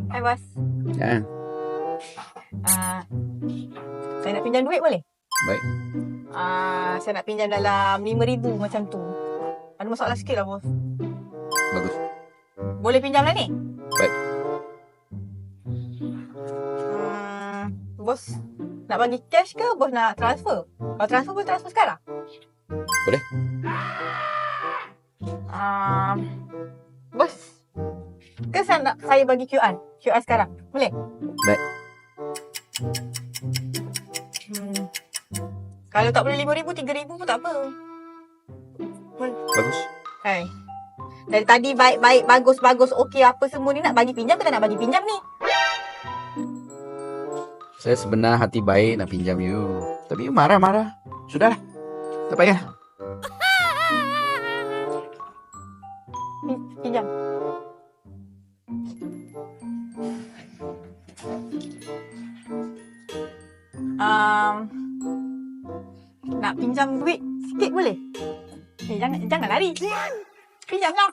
Hai bos. Ya, Saya nak pinjam duit boleh? baik. Saya nak pinjam dalam 5,000 macam tu. Ada masalah sikit lah bos. Bagus. Boleh pinjam lah ni? Baik. Bos nak bagi cash ke bos nak transfer? Kalau transfer boleh transfer sekarang? Boleh. Bos, ke saya bagi QR sekarang? Boleh? Baik. Kalau tak boleh 5,000, 3,000 pun tak apa. Boleh. Bagus. Hai. Dari tadi baik-baik, bagus-bagus, okey apa semua ni nak bagi pinjam ke tak nak bagi pinjam ni? Saya sebenarnya hati baik nak pinjam you. Tapi you marah-marah. Sudahlah. Tak payah. Pinjam. Nak pinjam duit sikit boleh? Jangan lari. Pinjamlah.